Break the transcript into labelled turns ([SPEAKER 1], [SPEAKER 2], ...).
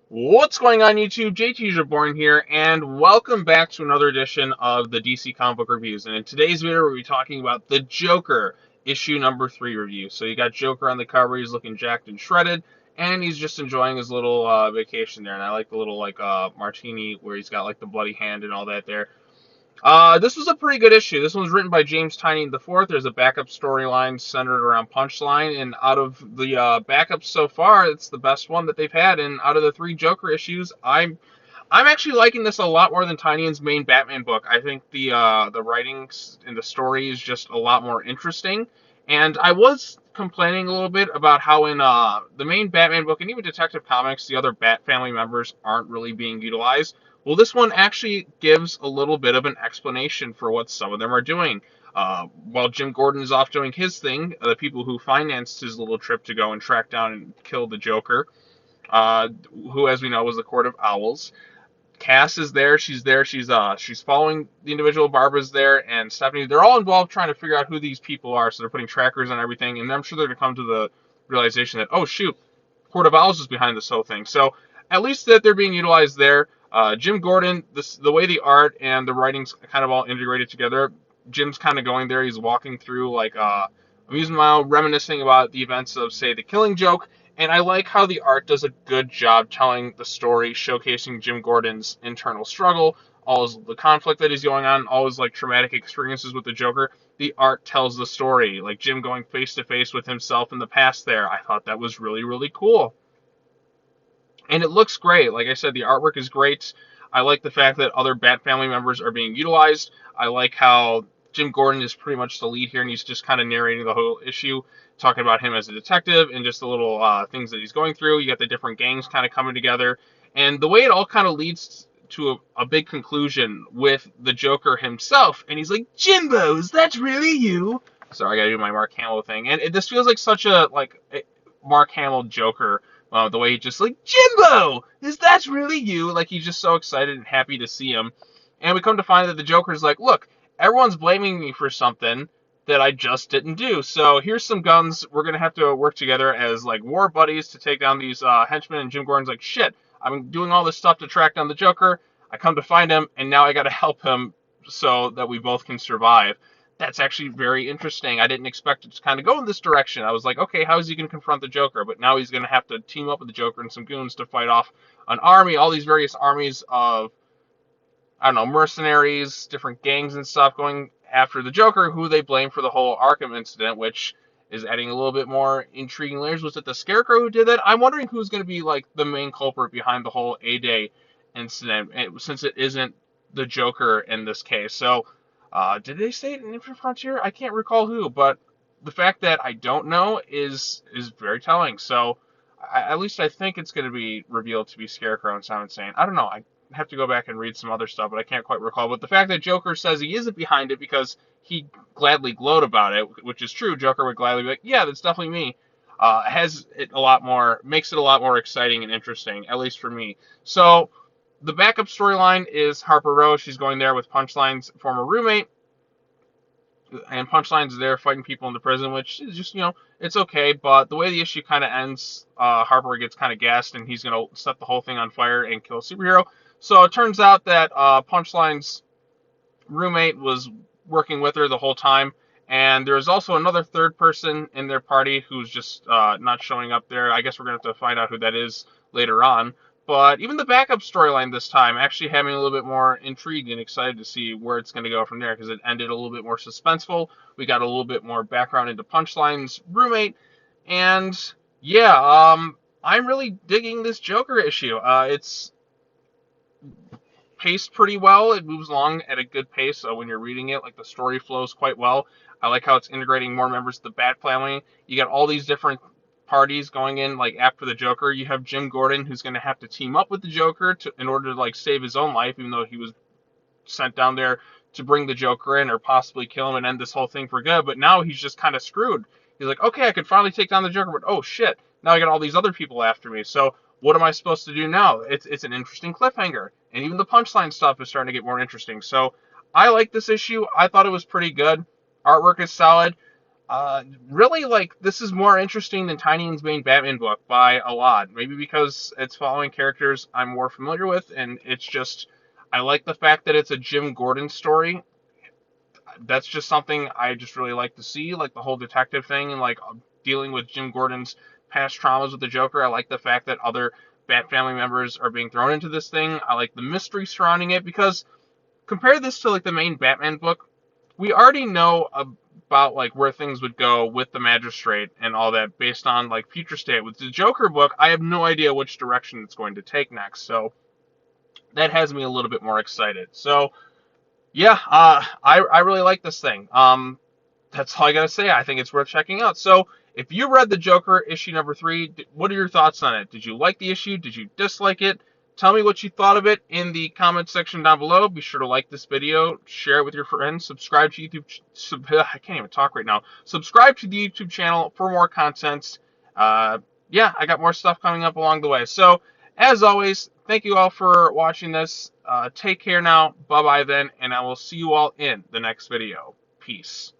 [SPEAKER 1] What's going on YouTube? JT's Reborn here, and welcome back to another edition of the DC Comic Book Reviews. And in today's video, we'll be talking about the Joker issue number 3 review. So you got Joker on the cover, he's looking jacked and shredded, and he's just enjoying his little vacation there. And I like the little martini where he's got like the bloody hand and all that there. This was a pretty good issue. This one was written by James Tynion IV. There's a backup storyline centered around Punchline, and out of the backups so far, it's the best one that they've had. And out of the 3 Joker issues, I'm actually liking this a lot more than Tynion's main Batman book. I think the writings and the story is just a lot more interesting. And I was complaining a little bit about how in the main Batman book and even Detective Comics, the other Bat family members aren't really being utilized. Well, this one actually gives a little bit of an explanation for what some of them are doing. While Jim Gordon is off doing his thing, the people who financed his little trip to go and track down and kill the Joker, uh, who, as we know, was the Court of Owls. Cass is there. She's following the individual. Barbara's there, and Stephanie. They're all involved trying to figure out who these people are. So they're putting trackers on everything, and I'm sure they're gonna come to the realization that, oh shoot, Court of Owls is behind this whole thing. So at least that they're being utilized there. Jim Gordon, the way the art and the writing's kind of all integrated together. Jim's kind of going there. He's walking through like amusement mile, reminiscing about the events of, say, the Killing Joke. And I like how the art does a good job telling the story, showcasing Jim Gordon's internal struggle, all the conflict that he's going on, all his like traumatic experiences with the Joker. The art tells the story, like Jim going face to face with himself in the past there. I thought that was really, really cool. And it looks great. Like I said, the artwork is great. I like the fact that other Bat family members are being utilized. I like how Jim Gordon is pretty much the lead here, and he's just kind of narrating the whole issue, talking about him as a detective and just the little things that he's going through. You got the different gangs kind of coming together, and the way it all kind of leads to a big conclusion with the Joker himself, and he's like, "Jimbo's, that's really you." Sorry, I gotta do my Mark Hamill thing, and this feels like such a Mark Hamill Joker. The way he just like, Jimbo, is that really you? Like he's just so excited and happy to see him. And we come to find that the Joker's like, look, everyone's blaming me for something that I just didn't do. So here's some guns. We're gonna have to work together as like war buddies to take down these henchmen. And Jim Gordon's like, shit, I've been doing all this stuff to track down the Joker. I come to find him, and now I got to help him so that we both can survive. That's actually very interesting. I didn't expect it to kind of go in this direction. I was like, okay, how is he going to confront the Joker? But now he's going to have to team up with the Joker and some goons to fight off an army, all these various armies of, I don't know, mercenaries, different gangs and stuff going after the Joker, who they blame for the whole Arkham incident, which is adding a little bit more intriguing layers. Was it the Scarecrow who did that? I'm wondering who's going to be like the main culprit behind the whole A-Day incident, since it isn't the Joker in this case. So did they say it in Infinite Frontier? I can't recall who, but the fact that I don't know is very telling. So at least I think it's going to be revealed to be Scarecrow and Simon Saint. I don't know. I have to go back and read some other stuff, but I can't quite recall. But the fact that Joker says he isn't behind it because he gladly glowed about it, which is true. Joker would gladly be like, yeah, that's definitely me. Has it a lot more, makes it a lot more exciting and interesting, at least for me. So the backup storyline is Harper Row. She's going there with Punchline's former roommate, and Punchline's there fighting people in the prison, which is just, it's okay. But the way the issue kind of ends, Harper gets kind of gassed, and he's going to set the whole thing on fire and kill a superhero. So it turns out that Punchline's roommate was working with her the whole time, and there's also another third person in their party who's just not showing up there. I guess we're going to have to find out who that is later on. But even the backup storyline this time actually having a little bit more intrigued and excited to see where it's going to go from there, because it ended a little bit more suspenseful. We got a little bit more background into Punchline's roommate, and yeah, I'm really digging this Joker issue. It's paced pretty well. It moves along at a good pace when you're reading it. Like the story flows quite well. I like how it's integrating more members of the Bat family. You got all these different parties going in like after the Joker. You have Jim Gordon who's going to have to team up with the Joker in order to like save his own life, even though he was sent down there to bring the Joker in or possibly kill him and end this whole thing for good. But now he's just kind of screwed. He's like, okay, I could finally take down the Joker, but oh shit, now I got all these other people after me. So what am I supposed to do now? It's an interesting cliffhanger, and even the Punchline stuff is starting to get more interesting. So I like this issue. I thought it was pretty good. Artwork is solid. Really, like, this is more interesting than Tynion's main Batman book by a lot. Maybe because it's following characters I'm more familiar with, and it's just, I like the fact that it's a Jim Gordon story. That's just something I just really like to see, like the whole detective thing and like dealing with Jim Gordon's past traumas with the Joker. I like the fact that other Bat family members are being thrown into this thing. I like the mystery surrounding it because compare this to like the main Batman book. We already know about like where things would go with the magistrate and all that based on like future state. With the Joker book, I have no idea which direction it's going to take next. So that has me a little bit more excited. So yeah, I really like this thing. That's all I gotta say. I think it's worth checking out. So if you read the Joker issue number 3, what are your thoughts on it? Did you like the issue? Did you dislike it? Tell me what you thought of it in the comment section down below. Be sure to like this video, share it with your friends, subscribe to YouTube. I can't even talk right now. Subscribe to the YouTube channel for more content. Uh, yeah, I got more stuff coming up along the way. So as always, thank you all for watching this. Take care now. Bye bye then, and I will see you all in the next video. Peace.